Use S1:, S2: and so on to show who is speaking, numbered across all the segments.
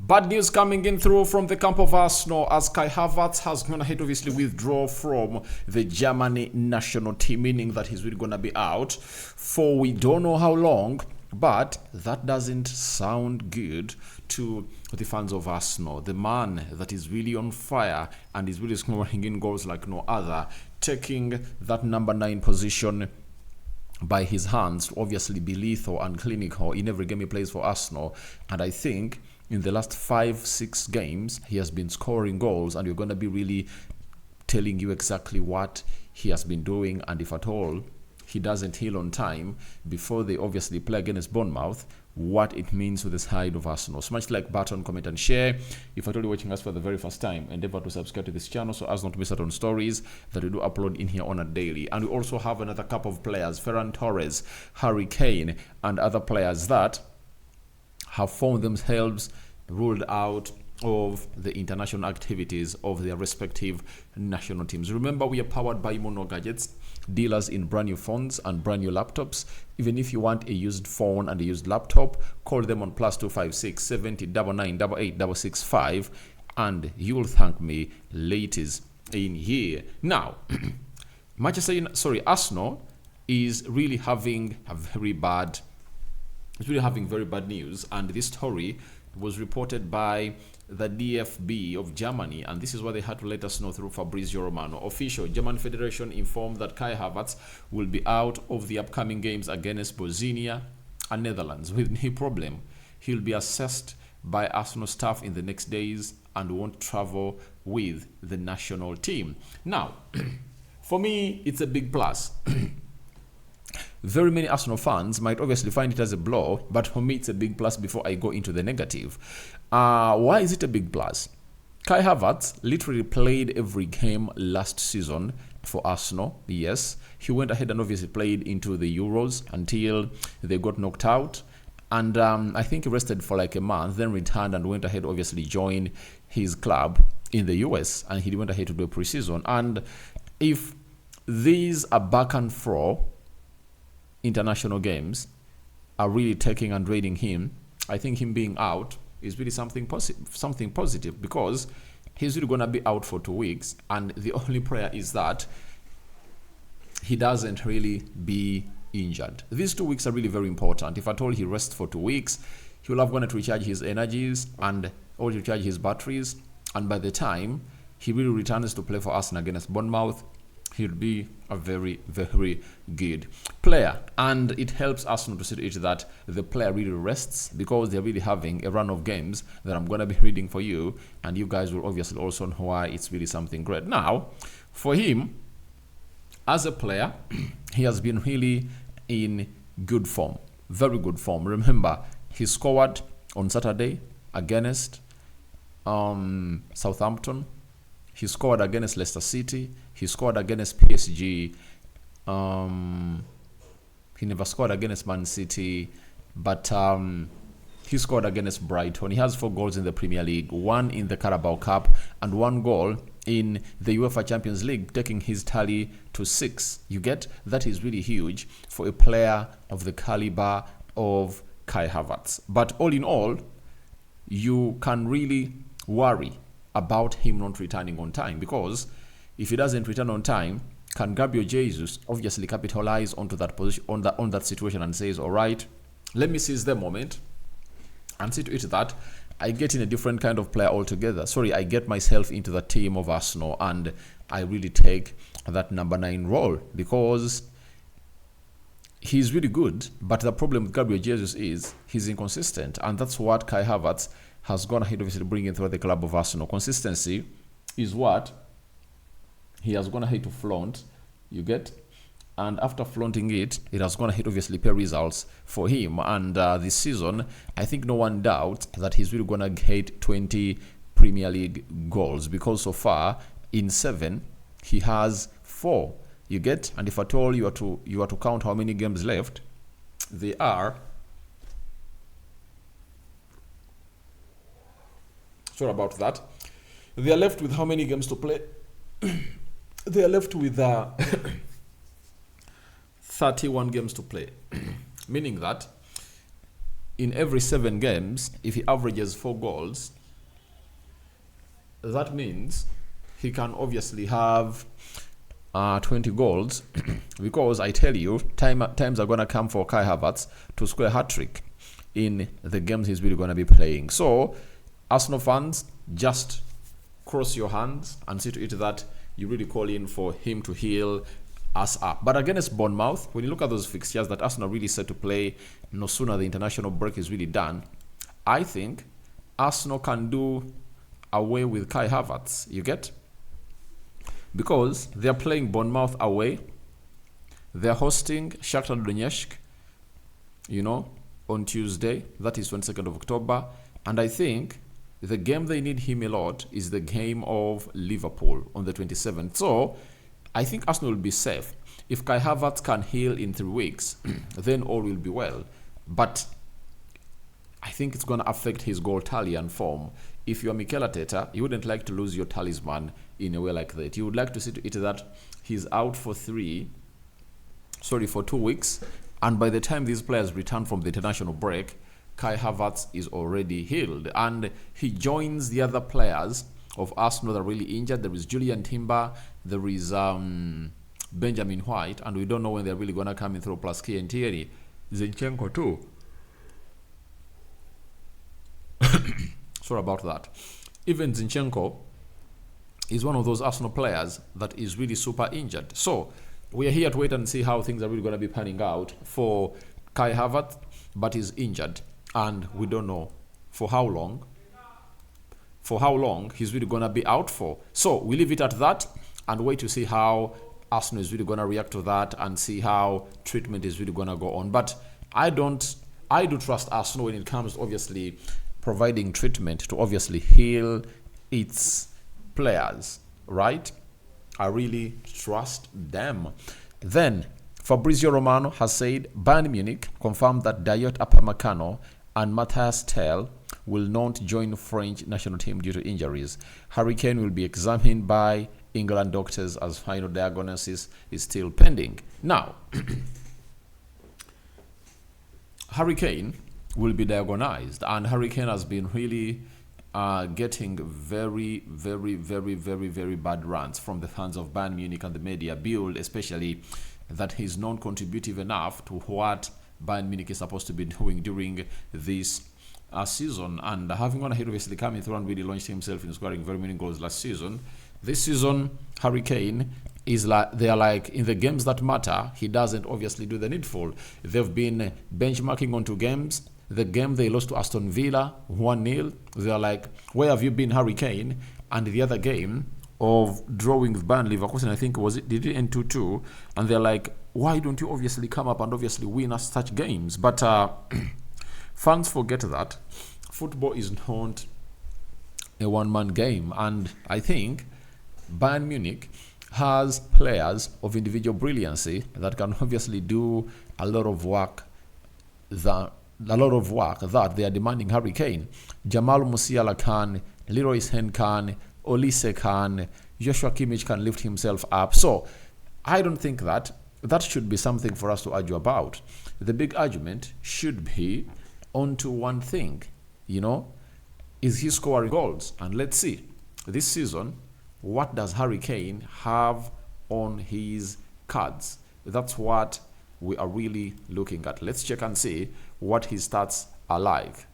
S1: Bad news coming in through from the camp of Arsenal as Kai Havertz has gone ahead obviously withdraw from the Germany national team, meaning that he's really going to be out for we don't know how long, but that doesn't sound good to the fans of Arsenal. The man that is really on fire and is really scoring in goals like no other, taking that number 9 position by his hands to obviously be lethal and clinical in every game he plays for Arsenal. And I think in the last 5-6 games he has been scoring goals, and we're going to be really telling you exactly what he has been doing, and if at all he doesn't heal on time before they obviously play against Bournemouth, what it means to the side of Arsenal. Smash like button, comment and share. If at all you're watching us for the very first time, endeavor to subscribe to this channel so as not to miss out on stories that we do upload in here on a daily. And we also have another couple of players, Ferran, Torres, Kane, and other players that have found themselves ruled out of the international activities of their respective national teams. Remember, we are powered by Mono Gadgets, dealers in brand new phones and brand new laptops. Even if you want a used phone and a used laptop, call them on +256 70 99 88 665 and you will thank me latest in here. Now, Arsenal is really having very bad news, and this story was reported by the DFB of Germany, and this is what they had to let us know through Fabrizio Romano. Official German Federation informed that Kai Havertz will be out of the upcoming games against Bosnia and Netherlands with knee problem. He'll be assessed by Arsenal staff in the next days and won't travel with the national team. Now, for me, it's a big plus. Very many Arsenal fans might obviously find it as a blow, but for me it's a big plus before I go into the negative. Why is it a big plus? Kai Havertz literally played every game last season for Arsenal. Yes, he went ahead and obviously played into the Euros until they got knocked out. And I think he rested for like a month, then returned and went ahead obviously joined his club in the US, and he went ahead to do a preseason. And if these are back and forth international games are really taking and draining him, I think him being out is really something positive, because he's really going to be out for 2 weeks, and the only prayer is that he doesn't really be injured. These 2 weeks are really very important. If at all he rests for 2 weeks, he will have gone to recharge his energies and or recharge his batteries, and by the time he really returns to play for Arsenal against Bournemouth, he'll be a very, very good player. And it helps Arsenal to see to it that the player really rests, because they're really having a run of games that I'm going to be reading for you, and you guys will obviously also know why it's really something great. Now, for him, as a player, he has been really in good form, very good form. Remember, he scored on Saturday against Southampton. He scored against Leicester City. He scored against PSG. He never scored against Man City, but he scored against Brighton. He has 4 goals in the Premier League, 1 in the Carabao Cup, and 1 goal in the UEFA Champions League, taking his tally to 6. You get that is really huge for a player of the caliber of Kai Havertz. But all in all, you can really worry about him not returning on time, because if he doesn't return on time, can Gabriel Jesus obviously capitalize onto that position, on that situation, and says, all right, let me seize the moment and see to it that I get in a different kind of player altogether. I get myself into the team of Arsenal and I really take that number 9 role, because he's really good. But the problem with Gabriel Jesus is he's inconsistent, and that's what Kai Havertz has gone ahead obviously bringing through the club of Arsenal. Consistency is what he has gone ahead to flaunt, you get, and after flaunting it, it has gone ahead obviously pay results for him. And this season, I think no one doubts that he's really gonna get 20 Premier League goals, because so far in 7 he has 4, you get. And if at all you are to count how many games left, they are, sorry about that, they are left with how many games to play? They are left with 31 games to play, meaning that in every 7 games, if he averages 4 goals, that means he can obviously have 20 goals because I tell you, times are going to come for Kai Havertz to score a hat-trick in the games he's really going to be playing. So, Arsenal fans, just cross your hands and see to it that you really call in for him to heal us up. But against Bournemouth, when you look at those fixtures that Arsenal really set to play no sooner the international break is really done, I think Arsenal can do away with Kai Havertz. You get? Because they're playing Bournemouth away. They're hosting Shakhtar Donetsk, on Tuesday. That is 22nd of October. And I think the game they need him a lot is the game of Liverpool on the 27th. So I think Arsenal will be safe. If Kai Havertz can heal in 3 weeks, then all will be well. But I think it's going to affect his goal tally and form. If you're Mikel Arteta, you wouldn't like to lose your talisman in a way like that. You would like to see to it that he's out for 2 weeks. And by the time these players return from the international break, Kai Havertz is already healed. And he joins the other players of Arsenal that are really injured. There is Julian Timber, there is Benjamin White, and we don't know when they're really going to come in through, plus Kane Tierney, Zinchenko too. Sorry about that. Even Zinchenko is one of those Arsenal players that is really super injured. So we are here to wait and see how things are really going to be panning out for Kai Havertz, but he's injured, and we don't know for how long. He's really going to be out for. So we leave it at that and wait to see how Arsenal is really going to react to that and see how treatment is really going to go on. But I do trust Arsenal when it comes to obviously providing treatment to obviously heal its players, right? I really trust them. Then Fabrizio Romano has said Bayern Munich confirmed that Dayot Upamecano and Matthias Tel will not join French national team due to injuries. Harry Kane will be examined by England doctors as final diagnosis is still pending. Now, Harry Kane will be diagnosed, and Harry Kane has been really getting very, very, very, very, very bad runs from the fans of Bayern Munich and the media, build especially that he's non-contributive enough to what Bayern Munich is supposed to be doing during this season. And having gone ahead, obviously coming through and really launched himself in scoring very many goals last season, this season Harry Kane is like, they are like, in the games that matter, he doesn't obviously do the needful. They've been benchmarking on 2 games. The game they lost to Aston Villa 1-0, they're like, where have you been, Harry Kane? And the other game of drawing with Bayern Leverkusen, I think did it end 2-2? And they're like, why don't you obviously come up and obviously win us such games? But fans forget that football is not a one-man game, and I think Bayern Munich has players of individual brilliancy that can obviously do a lot of work that they are demanding Harry Kane. Jamal Musiala can, Leroy Sane can, Olise can, Joshua Kimmich can lift himself up. So I don't think that should be something for us to argue about. The big argument should be onto one thing, is he scoring goals? And let's see, this season, what does Harry Kane have on his cards? That's what we are really looking at. Let's check and see what his stats are like.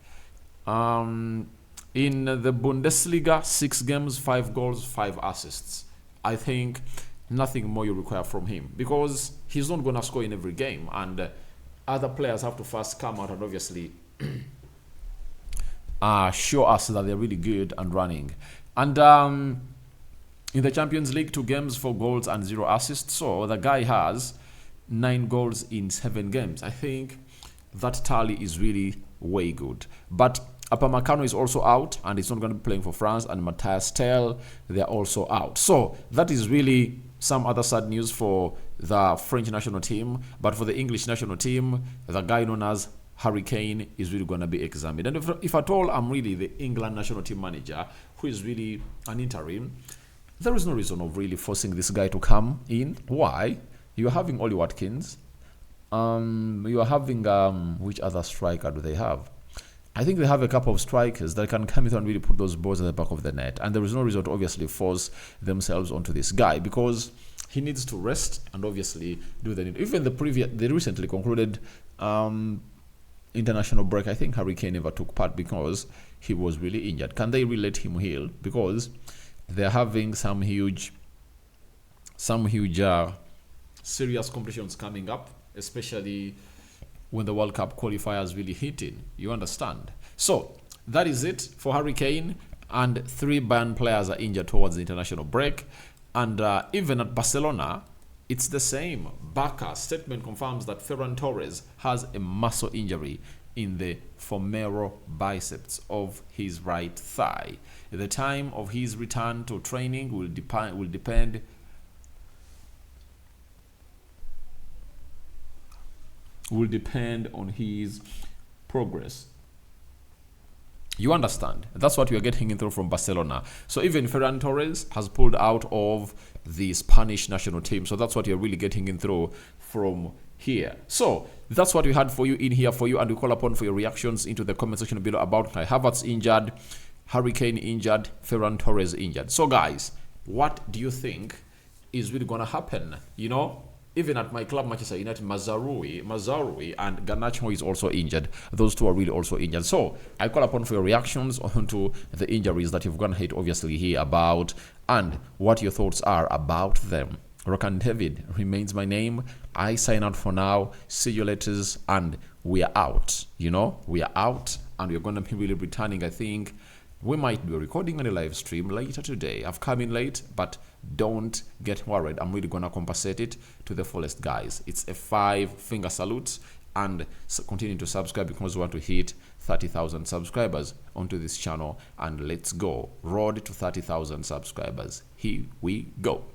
S1: In the Bundesliga, 6 games, 5 goals, 5 assists. I think nothing more you require from him, because he's not going to score in every game, and other players have to first come out and obviously show us that they're really good and running. And in the Champions League, 2 games, 4 goals and 0 assists. So the guy has 9 goals in 7 games. I think that tally is really way good. But Upamecano is also out, and he's not going to be playing for France, and Matthias Tel, they're also out. So that is really some other sad news for the French national team. But for the English national team, the guy known as Harry Kane is really going to be examined. And if at all I'm really the England national team manager, who is really an interim, there is no reason of really forcing this guy to come in. Why? You're having Ollie Watkins. You are having which other striker do they have? I think they have a couple of strikers that can come in and really put those balls at the back of the net. And there is no reason to obviously force themselves onto this guy because he needs to rest and obviously do the need. Even the recently concluded international break, I think Harry Kane never took part because he was really injured. Can they really let him heal? Because they're having some huge serious competitions coming up, especially when the World Cup qualifiers really hit in. You understand? So that is it for Harry Kane, and 3 Bayern players are injured towards the international break. And even at Barcelona, it's the same. Barca's statement confirms that Ferran Torres has a muscle injury in the femoral biceps of his right thigh. The time of his return to training will depend on his progress. You understand? That's what we are getting into from Barcelona. So even Ferran Torres has pulled out of the Spanish national team. So that's what you're really getting in through from here. So that's what we had for you in here for you, and we call upon for your reactions into the comment section below about Havertz injured, Harry Kane injured, Ferran Torres injured. So guys, what do you think is really going to happen? You know, even at my club, Manchester United, Mazraoui and Garnacho is also injured. Those 2 are really also injured. So I call upon for your reactions onto the injuries that you've gone ahead obviously hear about and what your thoughts are about them. Rokani David remains my name. I sign out for now. See you later, and we are out. You know, we are out, and we're going to be really returning. I think we might be recording on a live stream later today. I've come in late, but don't get worried. I'm really going to compensate it to the fullest, guys. It's a 5-finger salute, and continue to subscribe because we want to hit 30,000 subscribers onto this channel, and let's go. Road to 30,000 subscribers. Here we go.